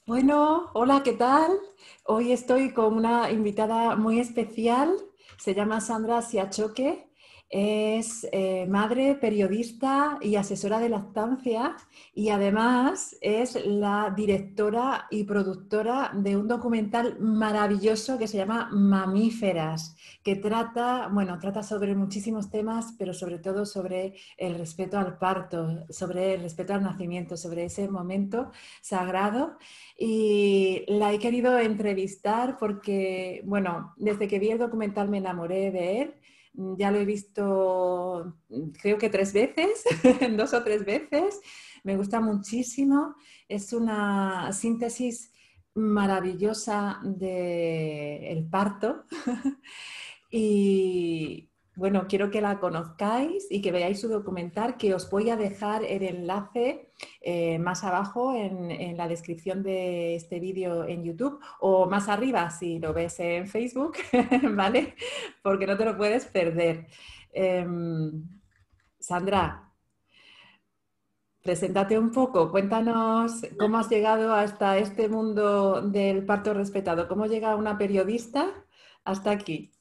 Bueno, hola, ¿qué tal? Hoy estoy con una invitada muy especial. Se llama Sandra Siachoque. Es madre, periodista y asesora de lactancia y además es la directora y productora de un documental maravilloso que se llama Mamíferas, que trata sobre muchísimos temas, pero sobre todo sobre el respeto al parto, sobre el respeto al nacimiento, sobre ese momento sagrado y la he querido entrevistar porque, bueno, desde que vi el documental me enamoré de él. Ya lo he visto, creo que 3 veces, 2 o 3 veces. Me gusta muchísimo. Es una síntesis maravillosa del parto. Y bueno, quiero que la conozcáis y que veáis su documental, que os voy a dejar el enlace más abajo en la descripción de este vídeo en YouTube o más arriba si lo ves en Facebook, ¿vale? Porque no te lo puedes perder. Sandra, preséntate un poco, cuéntanos cómo has llegado hasta este mundo del parto respetado, cómo llega una periodista hasta aquí.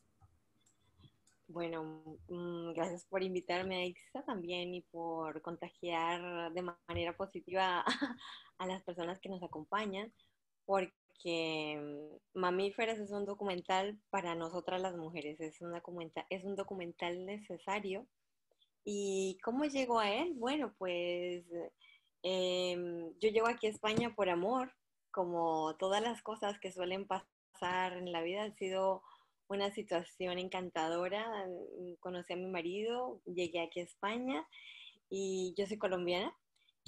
Bueno, gracias por invitarme, Aixa, también y por contagiar de manera positiva a las personas que nos acompañan, porque Mamíferas es un documental para nosotras las mujeres, es un documental necesario. ¿Y cómo llego a él? Bueno, pues yo llego aquí a España por amor, como todas las cosas que suelen pasar en la vida, ha sido una situación encantadora. Conocí a mi marido, llegué aquí a España y yo soy colombiana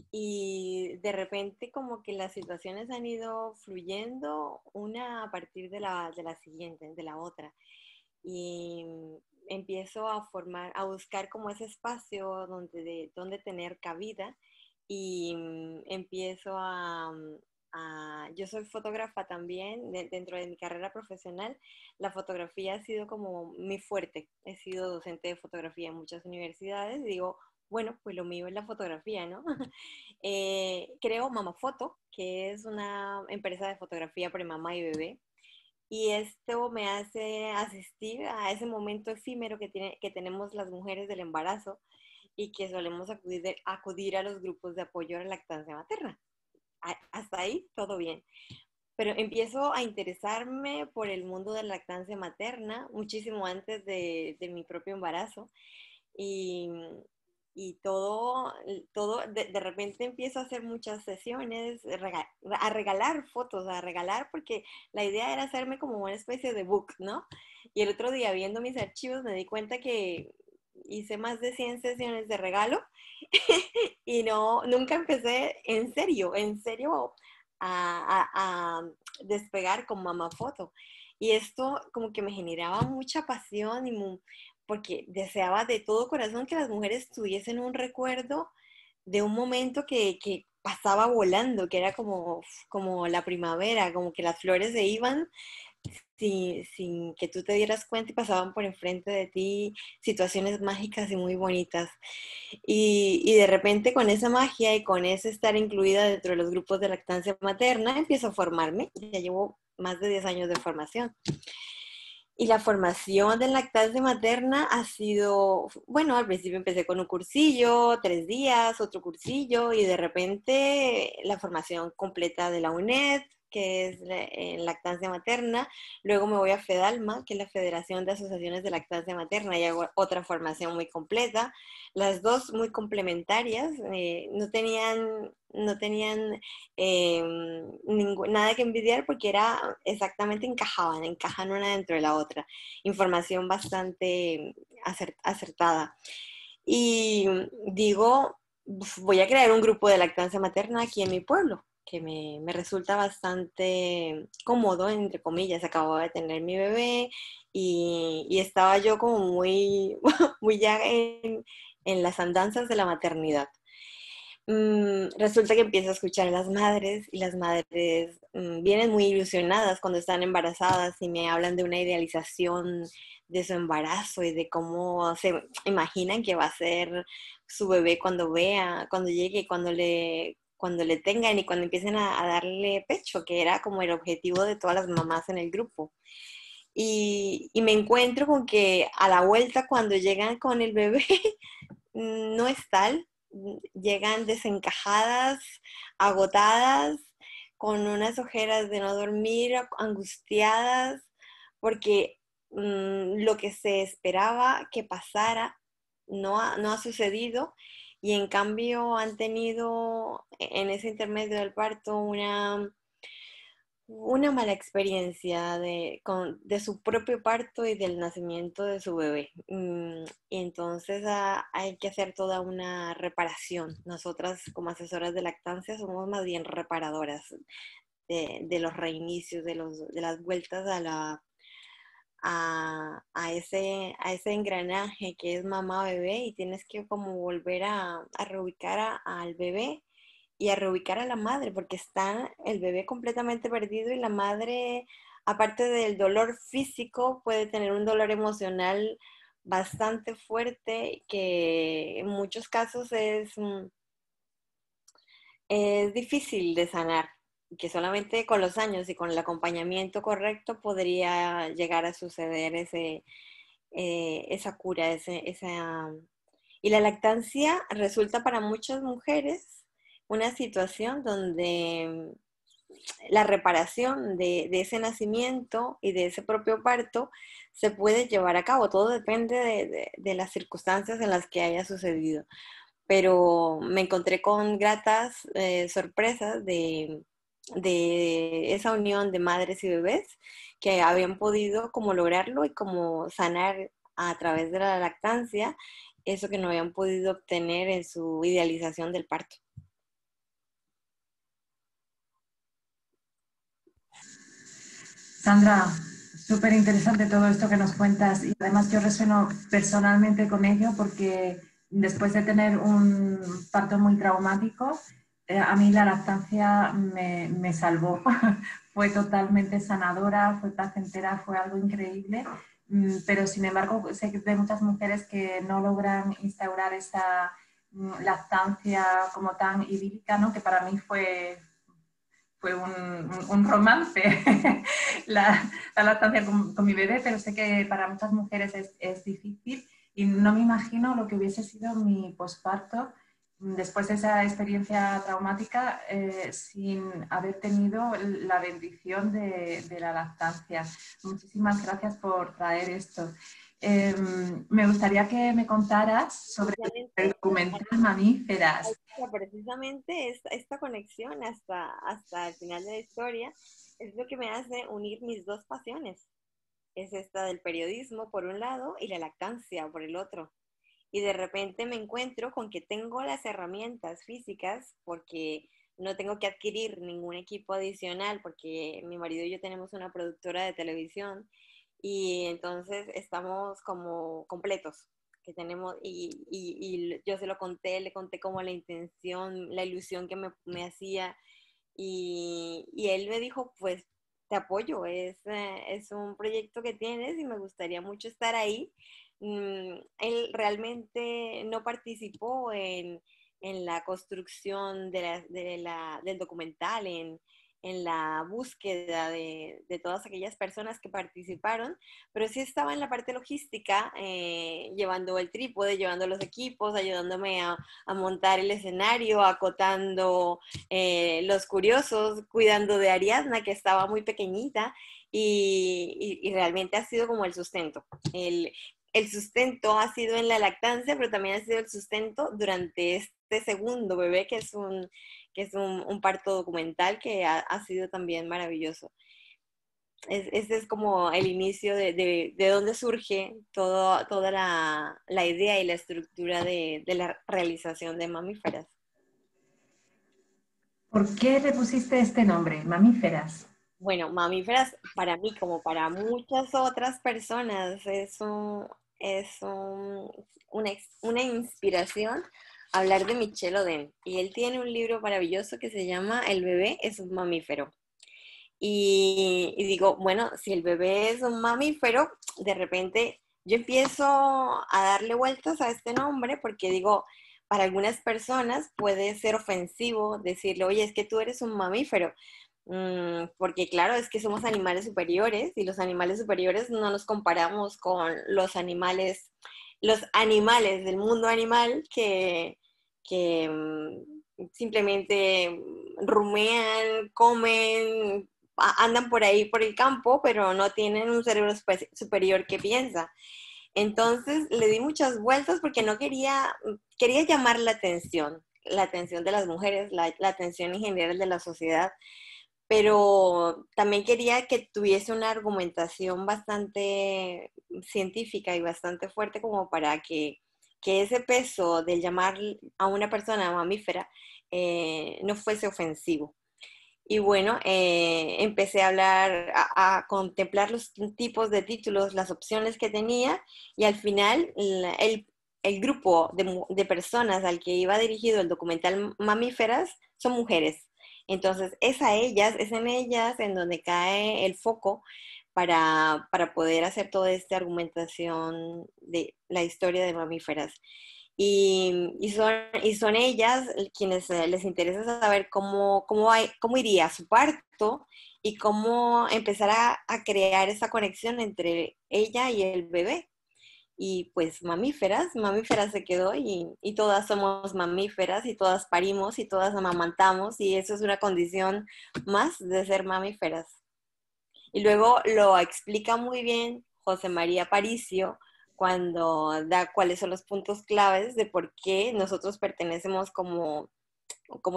y de repente como que las situaciones han ido fluyendo una a partir de la siguiente, de la otra. Y empiezo a formar, a buscar como ese espacio donde tener cabida y empiezo yo soy fotógrafa también, dentro de mi carrera profesional, la fotografía ha sido como mi fuerte. He sido docente de fotografía en muchas universidades y digo, bueno, pues lo mío es la fotografía, ¿no? Creo Mama Foto, que es una empresa de fotografía para mamá y bebé. Y esto me hace asistir a ese momento efímero que tenemos las mujeres del embarazo y que solemos acudir a los grupos de apoyo a la lactancia materna. Hasta ahí todo bien. Pero empiezo a interesarme por el mundo de la lactancia materna muchísimo antes de mi propio embarazo y, y todo de repente empiezo a hacer muchas sesiones, a regalar fotos, a regalar, porque la idea era hacerme como una especie de book, ¿no? Y el otro día viendo mis archivos me di cuenta que hice más de 100 sesiones de regalo y nunca empecé en serio a despegar con Mamá Foto. Y esto como que me generaba mucha pasión porque deseaba de todo corazón que las mujeres tuviesen un recuerdo de un momento que pasaba volando, que era como la primavera, como que las flores se iban sin que tú te dieras cuenta y pasaban por enfrente de ti situaciones mágicas y muy bonitas. Y de repente con esa magia y con ese estar incluida dentro de los grupos de lactancia materna, empiezo a formarme. Ya llevo más de 10 años de formación. Y la formación de lactancia materna ha sido, bueno, al principio empecé con un cursillo, 3 días, otro cursillo, y de repente la formación completa de la UNED, que es en lactancia materna. Luego me voy a FEDALMA, que es la Federación de Asociaciones de Lactancia Materna, y hago otra formación muy completa. Las dos muy complementarias, no tenían nada que envidiar porque encajan una dentro de la otra. Información bastante acertada. Y digo, voy a crear un grupo de lactancia materna aquí en mi pueblo, que me resulta bastante cómodo, entre comillas. Acababa de tener mi bebé y estaba yo como muy, muy ya en las andanzas de la maternidad. Resulta que empiezo a escuchar a las madres y las madres vienen muy ilusionadas cuando están embarazadas y me hablan de una idealización de su embarazo y de cómo se imaginan que va a ser su bebé cuando llegue, cuando le cuando le tengan y cuando empiecen a darle pecho, que era como el objetivo de todas las mamás en el grupo. Y me encuentro con que a la vuelta cuando llegan con el bebé no es tal, llegan desencajadas, agotadas, con unas ojeras de no dormir, angustiadas, porque lo que se esperaba que pasara no ha sucedido y en cambio han tenido en ese intermedio del parto una mala experiencia de su propio parto y del nacimiento de su bebé. Y entonces hay que hacer toda una reparación. Nosotras como asesoras de lactancia somos más bien reparadoras de los reinicios, de las vueltas a ese engranaje que es mamá-bebé y tienes que como volver a reubicar al bebé y a reubicar a la madre, porque está el bebé completamente perdido y la madre, aparte del dolor físico, puede tener un dolor emocional bastante fuerte que en muchos casos es difícil de sanar, que solamente con los años y con el acompañamiento correcto podría llegar a suceder esa cura, esa. Y la lactancia resulta para muchas mujeres una situación donde la reparación de ese nacimiento y de ese propio parto se puede llevar a cabo. Todo depende de las circunstancias en las que haya sucedido. Pero me encontré con gratas sorpresas de esa unión de madres y bebés que habían podido como lograrlo y como sanar a través de la lactancia eso que no habían podido obtener en su idealización del parto. Sandra, súper interesante todo esto que nos cuentas y además yo resueno personalmente con ello porque después de tener un parto muy traumático, a mí la lactancia me salvó. Fue totalmente sanadora, fue placentera, fue algo increíble, pero sin embargo sé que hay muchas mujeres que no logran instaurar esa lactancia como tan idílica, ¿no? Que para mí fue un romance la lactancia con mi bebé, pero sé que para muchas mujeres es difícil y no me imagino lo que hubiese sido mi posparto después de esa experiencia traumática sin haber tenido la bendición de la lactancia. Muchísimas gracias por traer esto. Me gustaría que me contaras sobre el documental Mamíferas. Precisamente esta conexión hasta el final de la historia es lo que me hace unir mis dos pasiones. Es esta del periodismo por un lado y la lactancia por el otro. Y de repente me encuentro con que tengo las herramientas físicas porque no tengo que adquirir ningún equipo adicional porque mi marido y yo tenemos una productora de televisión y entonces estamos como completos que tenemos y yo se lo conté, le conté como la intención, la ilusión que me hacía y él me dijo, pues te apoyo, es un proyecto que tienes y me gustaría mucho estar ahí. Él realmente no participó en la construcción del documental, en la búsqueda de todas aquellas personas que participaron, pero sí estaba en la parte logística, llevando el trípode, llevando los equipos, ayudándome a montar el escenario, acotando los curiosos, cuidando de Ariadna, que estaba muy pequeñita, y realmente ha sido como el sustento. El sustento ha sido en la lactancia, pero también ha sido el sustento durante este segundo bebé, que es un parto documental que ha sido también maravilloso. Este es como el inicio de dónde surge toda la idea y la estructura de la realización de Mamíferas. ¿Por qué le pusiste este nombre, Mamíferas? Bueno, Mamíferas para mí, como para muchas otras personas, una inspiración hablar de Michel Oden. Y él tiene un libro maravilloso que se llama El bebé es un mamífero. Y digo, bueno, si el bebé es un mamífero, de repente yo empiezo a darle vueltas a este nombre porque digo, para algunas personas puede ser ofensivo decirle, oye, es que tú eres un mamífero. Porque claro, es que somos animales superiores y los animales superiores no nos comparamos con los animales del mundo animal que simplemente rumean, comen, andan por ahí por el campo, pero no tienen un cerebro superior que piensa. Entonces le di muchas vueltas porque no quería llamar la atención de las mujeres, la atención en general de la sociedad, pero también quería que tuviese una argumentación bastante científica y bastante fuerte como para que ese peso de llamar a una persona mamífera no fuese ofensivo. Y bueno, empecé a hablar, a contemplar los tipos de títulos, las opciones que tenía, y al final el grupo de personas al que iba dirigido el documental Mamíferas son mujeres. Entonces, es en ellas en donde cae el foco para poder hacer toda esta argumentación de la historia de mamíferas. Y son ellas quienes les interesa saber cómo iría su parto y cómo empezar a crear esa conexión entre ella y el bebé. Y pues mamíferas se quedó y todas somos mamíferas y todas parimos y todas amamantamos y eso es una condición más de ser mamíferas. Y luego lo explica muy bien José María Aparicio cuando da cuáles son los puntos claves de por qué nosotros pertenecemos como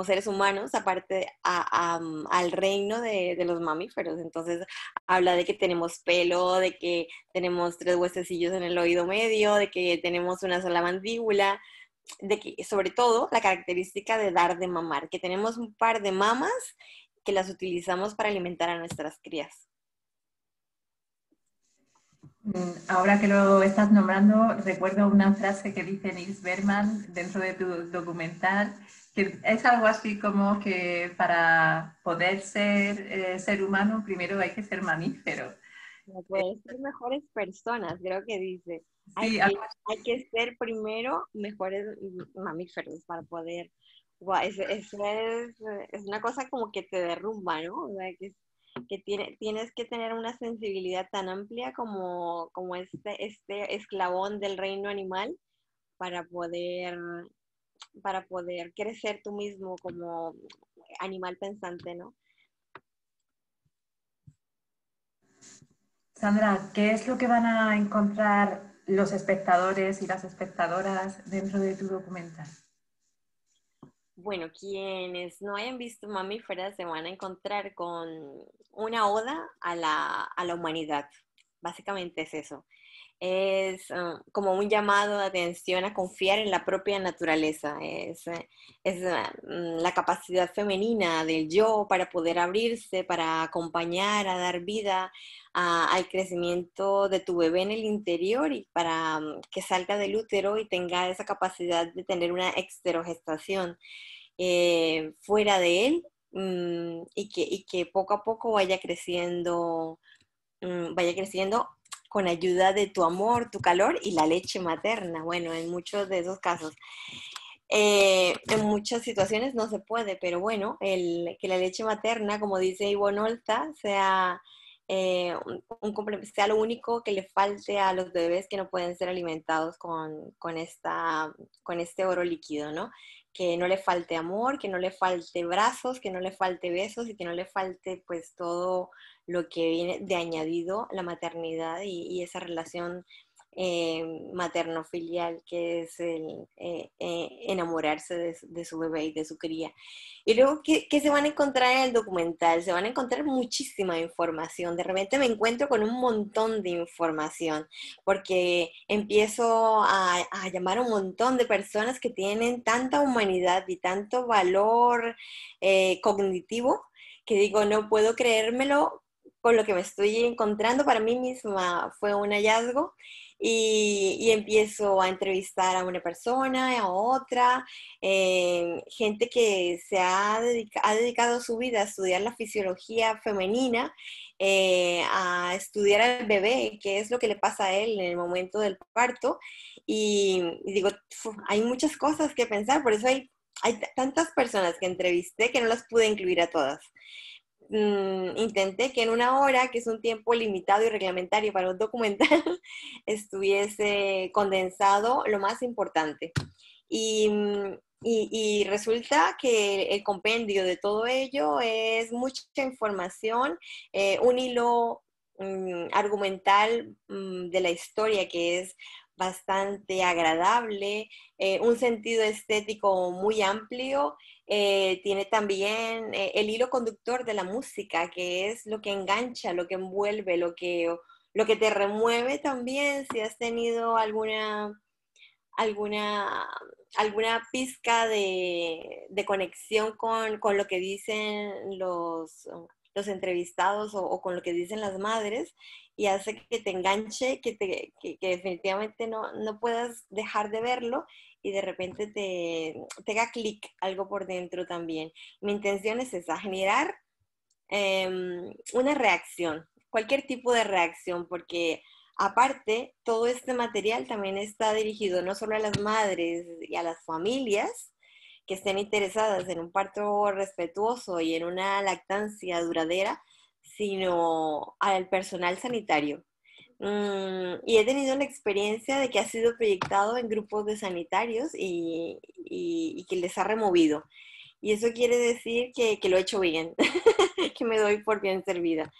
seres humanos, aparte al reino de los mamíferos. Entonces habla de que tenemos pelo, de que tenemos 3 huesecillos en el oído medio, de que tenemos una sola mandíbula, de que sobre todo la característica de dar de mamar, que tenemos un par de mamas que las utilizamos para alimentar a nuestras crías. Ahora que lo estás nombrando, recuerdo una frase que dice Nils Bergman dentro de tu documental, que es algo así como que para poder ser humano primero hay que ser mamífero. No puede ser mejores personas, creo que dice. Sí, Hay que ser primero mejores mamíferos para poder. Guau, es una cosa como que te derrumba, ¿no? O sea, tienes que tener una sensibilidad tan amplia como este esclavón del reino animal para poder, para poder crecer tú mismo como animal pensante, ¿no? Sandra, ¿qué es lo que van a encontrar los espectadores y las espectadoras dentro de tu documental? Bueno, quienes no hayan visto Mamíferas se van a encontrar con una oda a la humanidad. Básicamente es eso. Es como un llamado de atención a confiar en la propia naturaleza. Es la capacidad femenina del yo para poder abrirse, para acompañar, a dar vida al crecimiento de tu bebé en el interior y para que salga del útero y tenga esa capacidad de tener una exterogestación fuera de él, y que poco a poco vaya creciendo con ayuda de tu amor, tu calor y la leche materna. Bueno, en muchos de esos casos. En muchas situaciones no se puede, pero bueno, que la leche materna, como dice Ivonne Olta, sea, sea lo único que le falte a los bebés que no pueden ser alimentados con este oro líquido, ¿no? Que no le falte amor, que no le falte brazos, que no le falte besos y que no le falte pues todo lo que viene de añadido la maternidad y esa relación materno-filial, que es el enamorarse de su bebé y de su cría. Y luego, ¿qué se van a encontrar en el documental? Se van a encontrar muchísima información. De repente me encuentro con un montón de información, porque empiezo a llamar a un montón de personas que tienen tanta humanidad y tanto valor cognitivo, que digo, no puedo creérmelo con lo que me estoy encontrando. Para mí misma fue un hallazgo y empiezo a entrevistar a una persona, a otra, gente que ha dedicado su vida a estudiar la fisiología femenina, a estudiar al bebé, qué es lo que le pasa a él en el momento del parto, y digo, hay muchas cosas que pensar, por eso hay tantas personas que entrevisté que no las pude incluir a todas. Intenté que en una hora, que es un tiempo limitado y reglamentario para un documental, estuviese condensado lo más importante. Y, y resulta que el compendio de todo ello es mucha información, un hilo argumental de la historia que es bastante agradable, un sentido estético muy amplio, tiene también el hilo conductor de la música, que es lo que engancha, lo que envuelve, lo que te remueve también, si has tenido alguna, alguna pizca de conexión con lo que dicen los entrevistados o con lo que dicen las madres, y hace que te enganche, que definitivamente no puedas dejar de verlo y de repente te haga clic algo por dentro también. Mi intención es esa, generar una reacción, cualquier tipo de reacción, porque aparte, todo este material también está dirigido no solo a las madres y a las familias que estén interesadas en un parto respetuoso y en una lactancia duradera, sino al personal sanitario. Y he tenido la experiencia de que ha sido proyectado en grupos de sanitarios y que les ha removido. Y eso quiere decir que lo he hecho bien, que me doy por bien servida.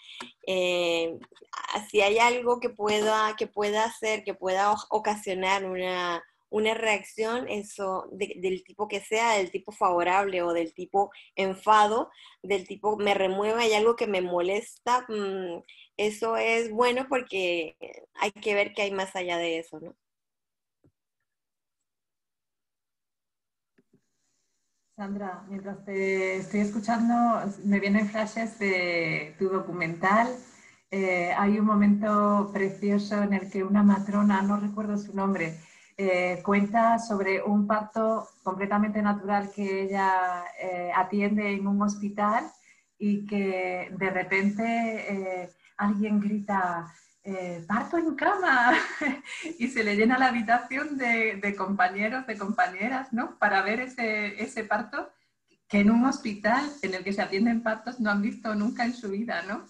Eh, si hay algo que pueda hacer, que pueda ocasionar una reacción, eso del tipo que sea, del tipo favorable o del tipo enfado, del tipo me remueve, hay algo que me molesta, eso es bueno porque hay que ver que hay más allá de eso, ¿no? Sandra, mientras te estoy escuchando, me vienen flashes de tu documental. Hay un momento precioso en el que una matrona, no recuerdo su nombre, cuenta sobre un parto completamente natural que ella atiende en un hospital y que de repente alguien grita, parto en cama, y se le llena la habitación de compañeros, de compañeras, ¿no? Para ver ese parto que en un hospital en el que se atienden partos no han visto nunca en su vida, ¿no?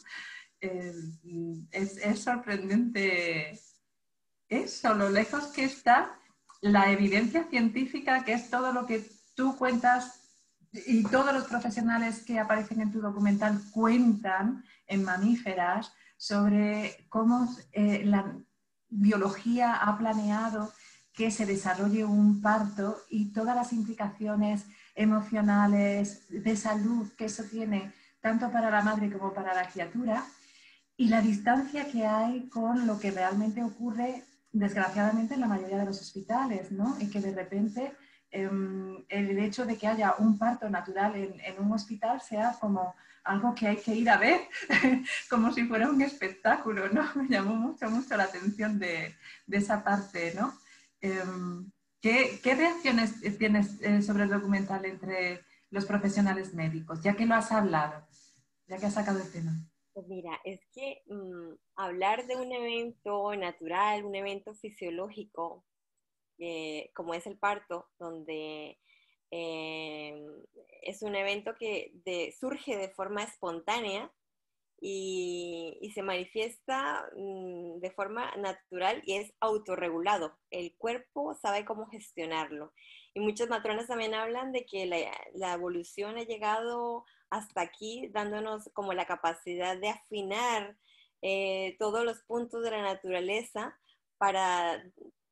Es sorprendente eso, lo lejos que está la evidencia científica, que es todo lo que tú cuentas y todos los profesionales que aparecen en tu documental cuentan en Mamíferas sobre cómo la biología ha planeado que se desarrolle un parto y todas las implicaciones emocionales, de salud que eso tiene tanto para la madre como para la criatura, y la distancia que hay con lo que realmente ocurre, desgraciadamente, en la mayoría de los hospitales, ¿no? Y que de repente el hecho de que haya un parto natural en un hospital sea como algo que hay que ir a ver, como si fuera un espectáculo, ¿no? Me llamó mucho, mucho la atención de esa parte, ¿no? ¿Qué reacciones tienes sobre el documental entre los profesionales médicos, ya que lo has hablado, ya que has sacado el tema? Pues mira, es que hablar de un evento natural, un evento fisiológico, como es el parto, donde eh, es un evento que surge de forma espontánea y se manifiesta de forma natural y es autorregulado. El cuerpo sabe cómo gestionarlo. Y muchas matronas también hablan de que la evolución ha llegado hasta aquí, dándonos como la capacidad de afinar todos los puntos de la naturaleza para,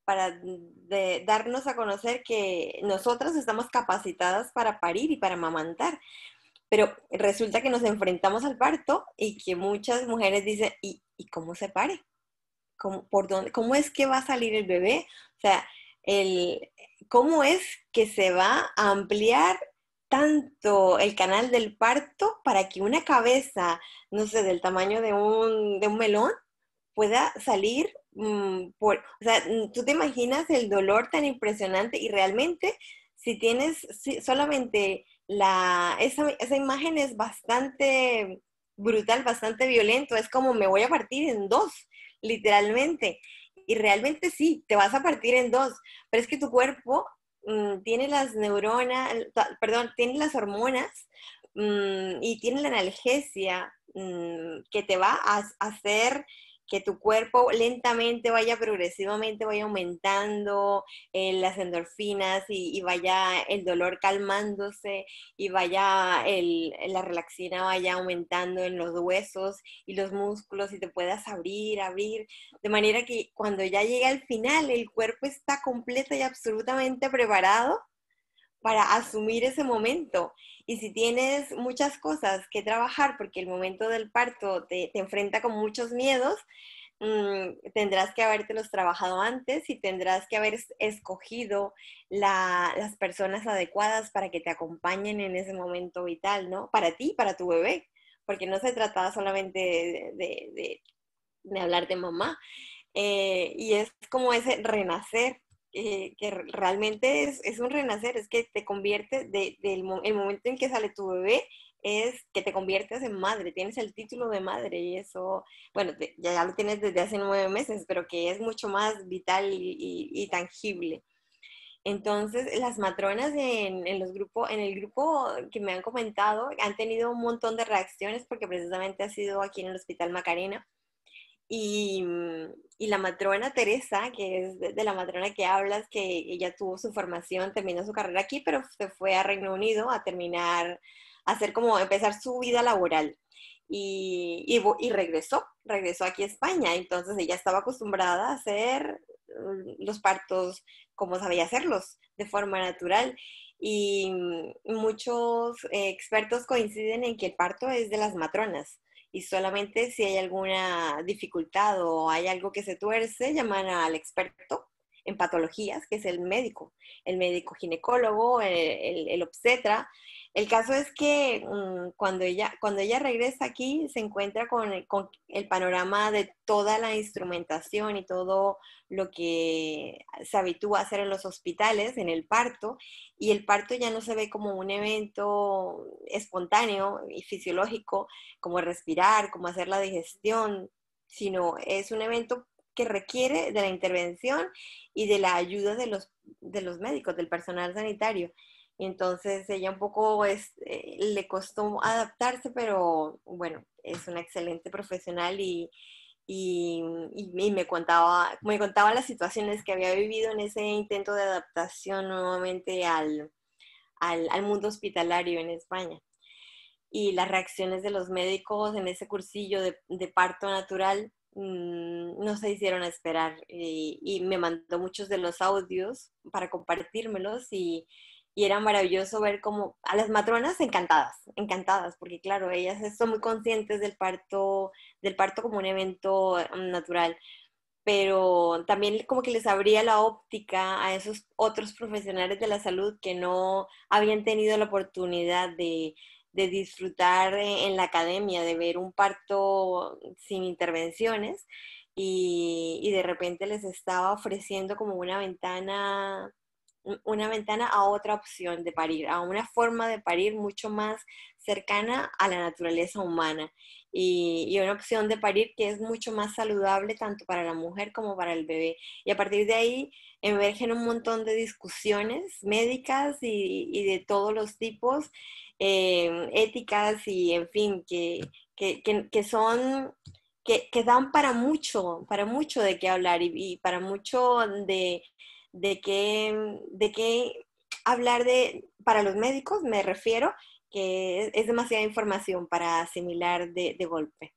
para darnos a conocer que nosotras estamos capacitadas para parir y para amamantar. Pero resulta que nos enfrentamos al parto y que muchas mujeres dicen, ¿y cómo se pare? ¿Por dónde? ¿Cómo es que va a salir el bebé? O sea, ¿cómo es que se va a ampliar tanto el canal del parto para que una cabeza, no sé, del tamaño de un melón, pueda salir o sea, tú te imaginas el dolor tan impresionante y realmente si tienes solamente esa imagen es bastante brutal, bastante violento, es como me voy a partir en dos, literalmente. Y realmente sí, te vas a partir en dos, pero es que tu cuerpo tiene las neuronas, perdón, tiene las hormonas y tiene la analgesia que te va a hacer que tu cuerpo lentamente vaya progresivamente, vaya aumentando las endorfinas y vaya el dolor calmándose y vaya la relaxina vaya aumentando en los huesos y los músculos y te puedas abrir, de manera que cuando ya llega al final el cuerpo está completo y absolutamente preparado para asumir ese momento. Y si tienes muchas cosas que trabajar, porque el momento del parto te enfrenta con muchos miedos, tendrás que habértelos trabajado antes y tendrás que haber escogido las personas adecuadas para que te acompañen en ese momento vital, ¿no? Para ti, para tu bebé, porque no se trataba solamente de hablar de mamá. Y es como ese renacer, que realmente es un renacer, es que te conviertes, el momento en que sale tu bebé, es que te conviertes en madre, tienes el título de madre y eso, bueno, ya lo tienes desde hace 9 meses, pero que es mucho más vital y tangible. Entonces, las matronas en el grupo que me han comentado han tenido un montón de reacciones porque precisamente ha sido aquí en el Hospital Macarena. Y, y la matrona Teresa, que es de la matrona que hablas, que ella tuvo su formación, terminó su carrera aquí, pero se fue a Reino Unido a terminar, a hacer como empezar su vida laboral. Y regresó aquí a España. Entonces ella estaba acostumbrada a hacer los partos como sabía hacerlos, de forma natural. Y muchos expertos coinciden en que el parto es de las matronas y solamente si hay alguna dificultad o hay algo que se tuerce, llaman al experto en patologías, que es el médico ginecólogo, el obstetra. El caso es que cuando ella regresa aquí, se encuentra con el panorama de toda la instrumentación y todo lo que se habitúa a hacer en los hospitales, en el parto, y el parto ya no se ve como un evento espontáneo y fisiológico, como respirar, como hacer la digestión, sino es un evento que requiere de la intervención y de la ayuda de los médicos, del personal sanitario. Y entonces ella un poco le costó adaptarse, pero bueno, es una excelente profesional y me contaba las situaciones que había vivido en ese intento de adaptación nuevamente al mundo hospitalario en España. Y las reacciones de los médicos en ese cursillo de parto natural no se hicieron esperar y me mandó muchos de los audios para compartírmelos y era maravilloso ver como a las matronas encantadas, encantadas, porque claro, ellas son muy conscientes del parto como un evento natural, pero también como que les abría la óptica a esos otros profesionales de la salud que no habían tenido la oportunidad de disfrutar en la academia, de ver un parto sin intervenciones y de repente les estaba ofreciendo como una ventana a otra opción de parir, a una forma de parir mucho más cercana a la naturaleza humana y una opción de parir que es mucho más saludable tanto para la mujer como para el bebé. Y a partir de ahí emergen un montón de discusiones médicas y de todos los tipos, éticas y en fin, que son... Que dan para mucho de qué hablar y para mucho de qué hablar para los médicos, me refiero, que es demasiada información para asimilar de golpe.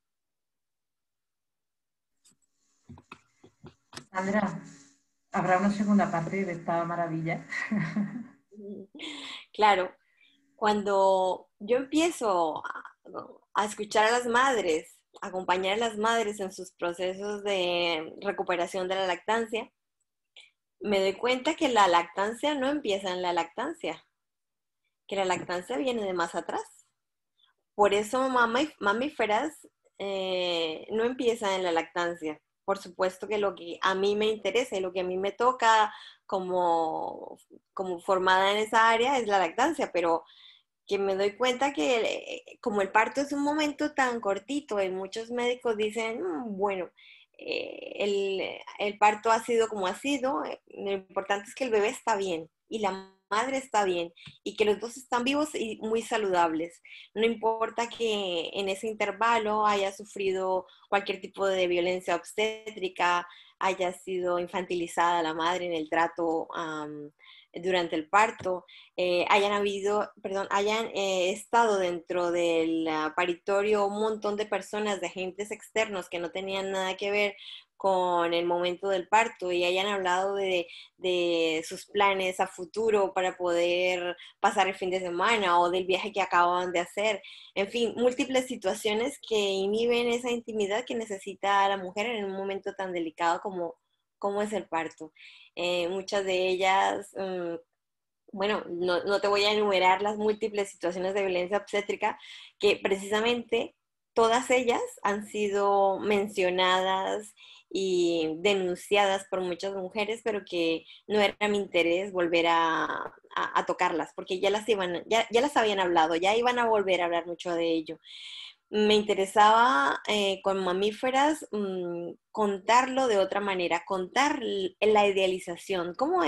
Sandra, ¿habrá una segunda parte de esta maravilla? Claro, cuando yo empiezo a escuchar a las madres, a acompañar a las madres en sus procesos de recuperación de la lactancia, me doy cuenta que la lactancia no empieza en la lactancia, que la lactancia viene de más atrás. Por eso mamíferas no empiezan en la lactancia. por supuesto que lo que a mí me interesa y lo que a mí me toca como formada en esa área es la lactancia, pero que me doy cuenta que como el parto es un momento tan cortito, y muchos médicos dicen, bueno, el parto ha sido como ha sido, lo importante es que el bebé está bien y la madre está bien y que los dos están vivos y muy saludables. No importa que en ese intervalo haya sufrido cualquier tipo de violencia obstétrica, haya sido infantilizada la madre en el trato durante el parto, hayan estado dentro del paritorio un montón de personas, de agentes externos que no tenían nada que ver con el momento del parto y hayan hablado de sus planes a futuro para poder pasar el fin de semana o del viaje que acaban de hacer. En fin, múltiples situaciones que inhiben esa intimidad que necesita la mujer en un momento tan delicado como es el parto. Muchas de ellas bueno, no te voy a enumerar las múltiples situaciones de violencia obstétrica que precisamente todas ellas han sido mencionadas y denunciadas por muchas mujeres, pero que no era mi interés volver a tocarlas, porque ya las habían hablado, ya iban a volver a hablar mucho de ello. Me interesaba con mamíferas contarlo de otra manera, contar la idealización, cómo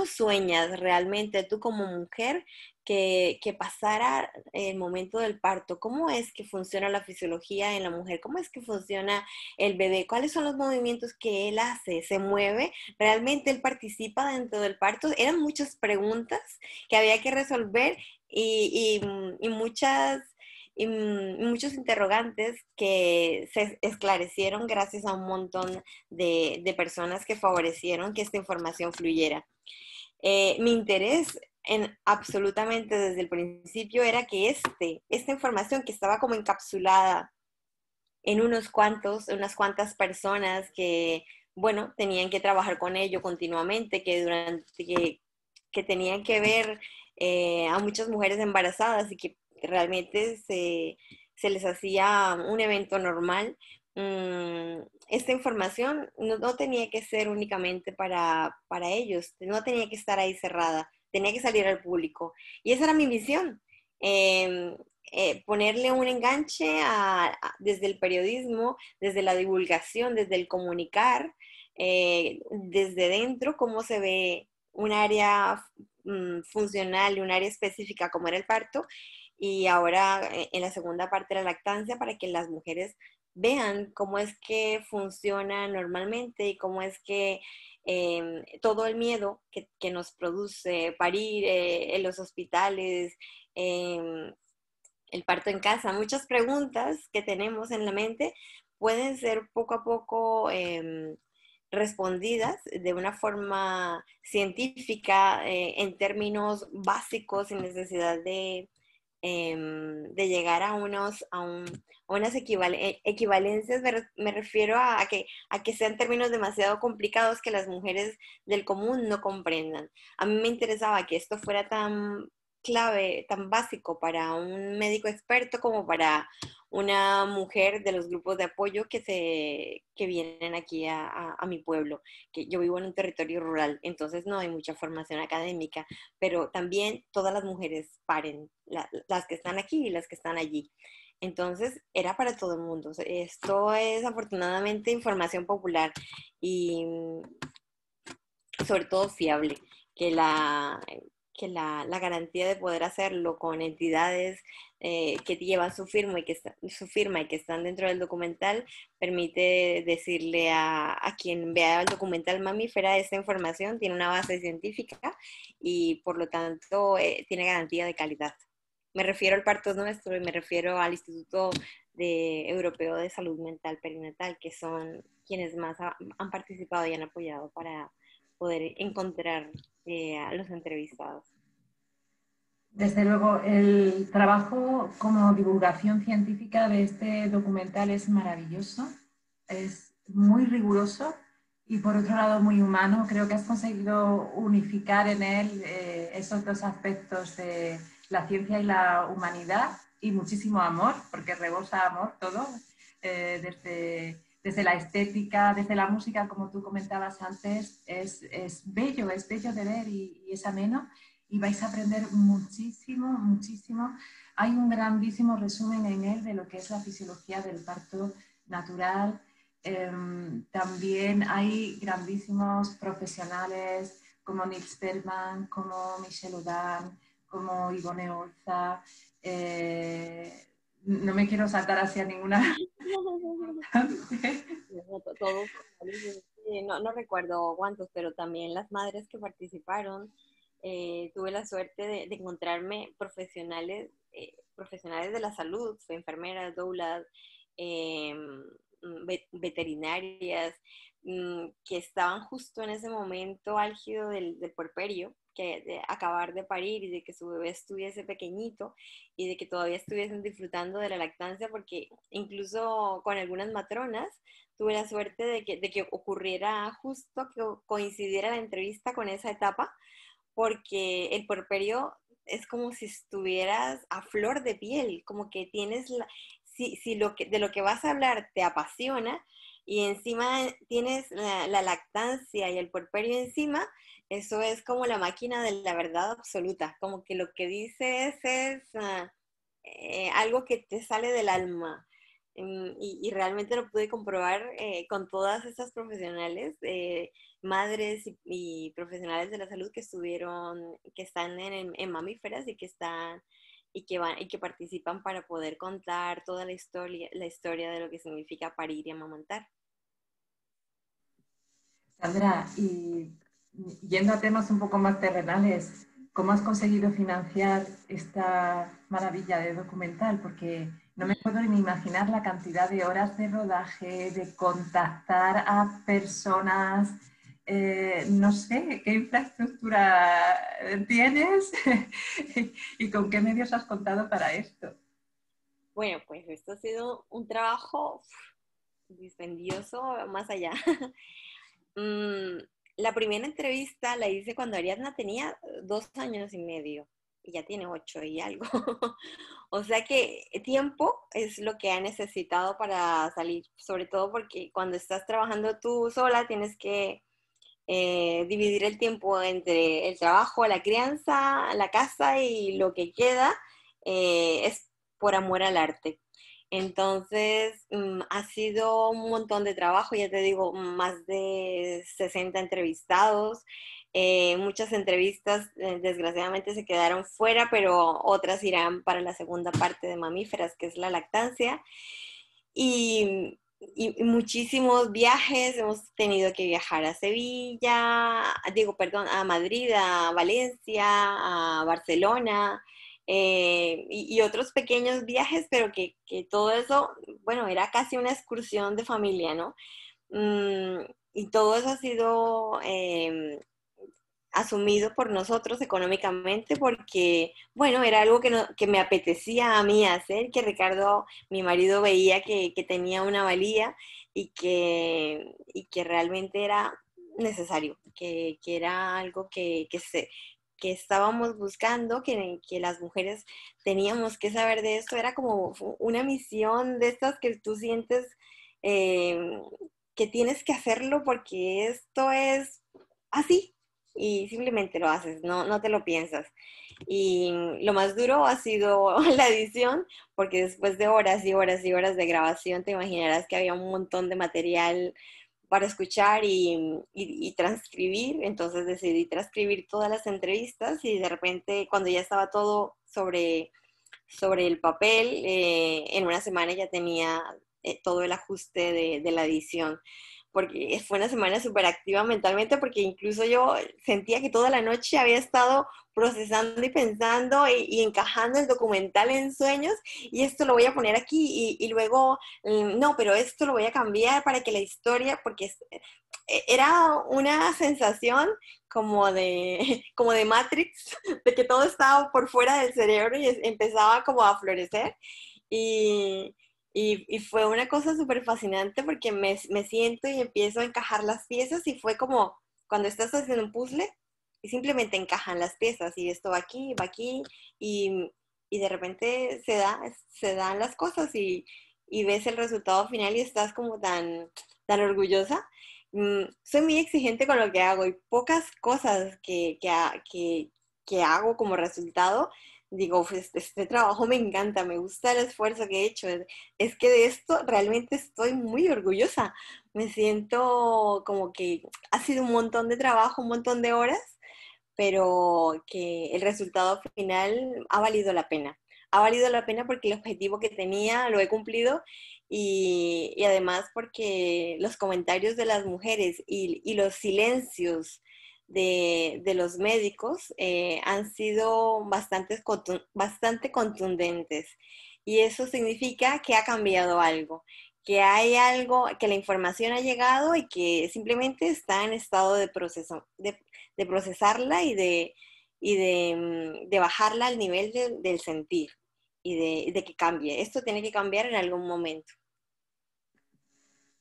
sueñas realmente tú como mujer que pasara el momento del parto, cómo es que funciona la fisiología en la mujer, cómo es que funciona el bebé, cuáles son los movimientos que él hace, se mueve, realmente él participa dentro del parto. Eran muchas preguntas que había que resolver y muchos interrogantes que se esclarecieron gracias a un montón de personas que favorecieron que esta información fluyera. Mi interés absolutamente desde el principio era que esta información que estaba como encapsulada en unas cuantas personas que, bueno, tenían que trabajar con ello continuamente, que tenían que ver a muchas mujeres embarazadas y que realmente se les hacía un evento normal. Esta información no tenía que ser únicamente para ellos, no tenía que estar ahí cerrada, tenía que salir al público. Y esa era mi misión. Ponerle un enganche desde el periodismo, desde la divulgación, desde el comunicar, desde dentro, cómo se ve un área funcional y un área específica como era el parto, y ahora en la segunda parte de la lactancia para que las mujeres vean cómo es que funciona normalmente y cómo es que todo el miedo que nos produce parir en los hospitales, el parto en casa, muchas preguntas que tenemos en la mente pueden ser poco a poco respondidas de una forma científica, en términos básicos, sin necesidad de llegar a unas equivalencias. Me refiero a que sean términos demasiado complicados que las mujeres del común no comprendan. A mí me interesaba que esto fuera tan clave, tan básico para un médico experto como para una mujer de los grupos de apoyo que vienen aquí a mi pueblo, que yo vivo en un territorio rural, entonces no hay mucha formación académica, pero también todas las mujeres paren, las que están aquí y las que están allí. Entonces era para todo el mundo. Esto es afortunadamente información popular y sobre todo fiable, que la garantía de poder hacerlo con entidades que llevan su firma y que están dentro del documental permite decirle a quien vea el documental mamífera, esta información tiene una base científica y por lo tanto tiene garantía de calidad. Me refiero al Parto Nuestro y me refiero al Instituto Europeo de Salud Mental Perinatal, que son quienes más han participado y han apoyado para poder encontrar a los entrevistados. Desde luego, el trabajo como divulgación científica de este documental es maravilloso, es muy riguroso y por otro lado muy humano. Creo que has conseguido unificar en él esos dos aspectos de la ciencia y la humanidad y muchísimo amor, porque rebosa amor todo, desde desde la estética, desde la música, como tú comentabas antes, es bello de ver y es ameno y vais a aprender muchísimo, muchísimo. Hay un grandísimo resumen en él de lo que es la fisiología del parto natural. También hay grandísimos profesionales como Nils Bergman, como Michelle Odan, como Ivone Olza. No me quiero saltar hacia ninguna. Todos, no recuerdo cuántos, pero también las madres que participaron. Tuve la suerte de encontrarme profesionales de la salud, enfermeras, doulas, veterinarias, que estaban justo en ese momento álgido del puerperio, que de acabar de parir y de que su bebé estuviese pequeñito y de que todavía estuviesen disfrutando de la lactancia, porque incluso con algunas matronas tuve la suerte de que ocurriera justo, que coincidiera la entrevista con esa etapa, porque el puerperio es como si estuvieras a flor de piel, como que tienes, si de lo que vas a hablar te apasiona y encima tienes la lactancia y el puerperio encima, eso es como la máquina de la verdad absoluta, como que lo que dices es algo que te sale del alma. Y realmente lo pude comprobar con todas estas profesionales, madres y profesionales de la salud que estuvieron, que están en mamíferas y que están y que participan para poder contar toda la historia de lo que significa parir y amamantar. Sandra, y yendo a temas un poco más terrenales, ¿cómo has conseguido financiar esta maravilla de documental? Porque no me puedo ni imaginar la cantidad de horas de rodaje, de contactar a personas, no sé, ¿qué infraestructura tienes y con qué medios has contado para esto? Bueno, pues esto ha sido un trabajo dispendioso más allá. Mm, la primera entrevista la hice cuando Ariadna tenía 2 años y medio y ya tiene 8 y algo. O sea que tiempo es lo que ha necesitado para salir, sobre todo porque cuando estás trabajando tú sola tienes que dividir el tiempo entre el trabajo, la crianza, la casa y lo que queda es por amor al arte. Entonces, ha sido un montón de trabajo, ya te digo, más de 60 entrevistados. Muchas entrevistas, desgraciadamente, se quedaron fuera, pero otras irán para la segunda parte de Mamíferas, que es la lactancia. Y muchísimos viajes, hemos tenido que viajar a Sevilla, digo, perdón, a Madrid, a Valencia, a Barcelona, y otros pequeños viajes, pero que todo eso, bueno, era casi una excursión de familia, ¿no? Y todo eso ha sido asumido por nosotros económicamente porque, bueno, era algo que, no, que me apetecía a mí hacer, que Ricardo, mi marido, veía que tenía una valía y que realmente era necesario, que era algo que estábamos buscando, que las mujeres teníamos que saber de esto, era como una misión de estas que tú sientes eh, que tienes que hacerlo porque esto es así, y simplemente lo haces, no te lo piensas. Y lo más duro ha sido la edición, porque después de horas y horas y horas de grabación, te imaginarás que había un montón de material para escuchar y transcribir. Entonces decidí transcribir todas las entrevistas y de repente cuando ya estaba todo sobre el papel, en una semana ya tenía todo el ajuste de la edición, porque fue una semana súper activa mentalmente, porque incluso yo sentía que toda la noche había estado procesando y pensando y encajando el documental en sueños, y esto lo voy a poner aquí, y luego, no, pero esto lo voy a cambiar para que la historia, porque era una sensación como de Matrix, de que todo estaba por fuera del cerebro y empezaba como a florecer. Y, y fue una cosa súper fascinante porque me siento y empiezo a encajar las piezas y fue como cuando estás haciendo un puzzle y simplemente encajan las piezas y esto va aquí y de repente se dan las cosas y ves el resultado final y estás como tan orgullosa. Soy muy exigente con lo que hago y pocas cosas que hago como resultado, digo: "Uf, este trabajo me encanta, me gusta el esfuerzo que he hecho". Es que de esto realmente estoy muy orgullosa. Me siento como que ha sido un montón de trabajo, un montón de horas, pero que el resultado final ha valido la pena. Ha valido la pena porque el objetivo que tenía lo he cumplido, y además porque los comentarios de las mujeres y los silencios de los médicos han sido bastante contundentes. Y eso significa que ha cambiado algo, que hay algo, que la información ha llegado y que simplemente está en estado de proceso, de procesarla y de bajarla al nivel del sentir y de que cambie. Esto tiene que cambiar en algún momento.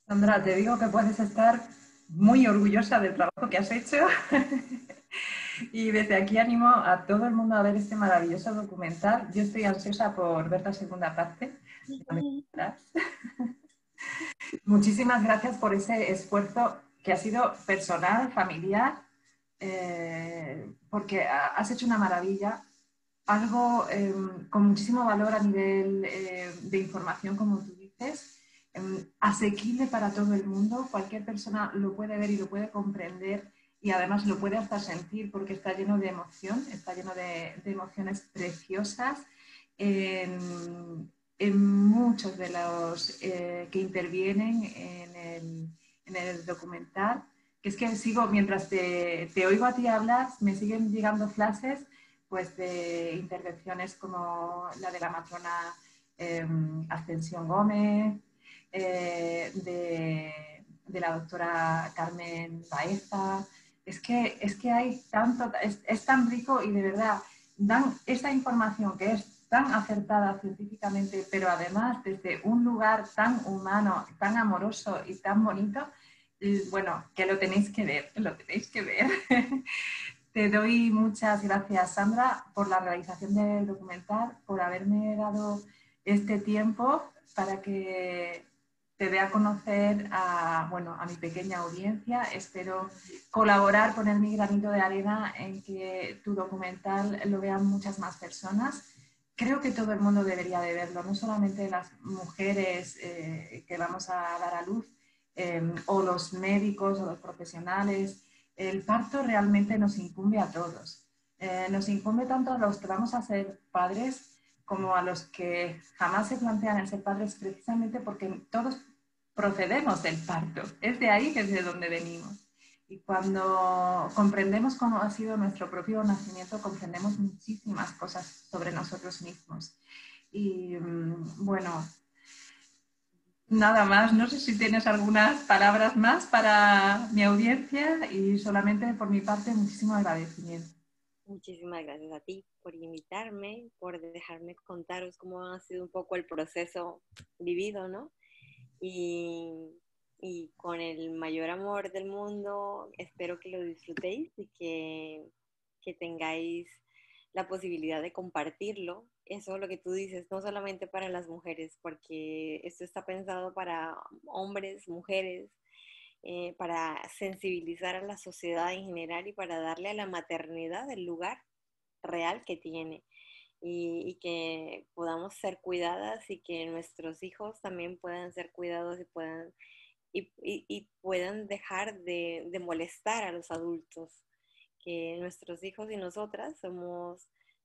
Sandra, te digo que puedes estar muy orgullosa del trabajo que has hecho y desde aquí animo a todo el mundo a ver este maravilloso documental. Yo estoy ansiosa por ver la segunda parte. Muchísimas gracias por ese esfuerzo que ha sido personal, familiar, porque has hecho una maravilla, algo con muchísimo valor a nivel de información, como tú dices, asequible para todo el mundo. Cualquier persona lo puede ver y lo puede comprender y además lo puede hasta sentir porque está lleno de emoción, está lleno de emociones preciosas. En muchos de los que intervienen en el documental, que es que sigo, mientras te oigo a ti hablar, me siguen llegando flashes pues, de intervenciones como la de la matrona Ascensión Gómez, de la doctora Carmen Baeza. Es que hay tanto, es tan rico y de verdad dan esta información que es tan acertada científicamente, pero además desde un lugar tan humano, tan amoroso y tan bonito, bueno, que lo tenéis que ver, lo tenéis que ver. Te doy muchas gracias, Sandra, por la realización del documental, por haberme dado este tiempo para que te dé a conocer a, bueno, a mi pequeña audiencia. Espero colaborar, poner mi granito de arena en que tu documental lo vean muchas más personas. Creo que todo el mundo debería de verlo, no solamente las mujeres que vamos a dar a luz, o los médicos o los profesionales. El parto realmente nos incumbe a todos. Nos incumbe tanto a los que vamos a ser padres como a los que jamás se plantean el ser padres, precisamente porque todos procedemos del parto. Es de ahí que es de donde venimos. Y cuando comprendemos cómo ha sido nuestro propio nacimiento, comprendemos muchísimas cosas sobre nosotros mismos. Y bueno, nada más. No sé si tienes algunas palabras más para mi audiencia y solamente por mi parte muchísimo agradecimiento. Muchísimas gracias a ti por invitarme, por dejarme contaros cómo ha sido un poco el proceso vivido, ¿no? Y, y con el mayor amor del mundo, espero que lo disfrutéis y que tengáis la posibilidad de compartirlo. Eso es lo que tú dices, no solamente para las mujeres, porque esto está pensado para hombres, mujeres, para sensibilizar a la sociedad en general y para darle a la maternidad el lugar real que tiene. Y que podamos ser cuidadas y que nuestros hijos también puedan ser cuidados y puedan dejar de molestar a los adultos, que nuestros hijos y nosotras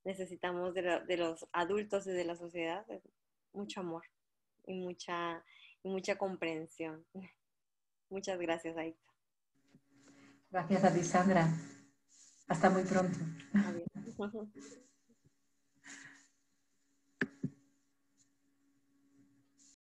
necesitamos de los adultos y de la sociedad mucho amor y mucha comprensión. Muchas gracias, Aita. Gracias a ti, Sandra. Hasta muy pronto. Adiós.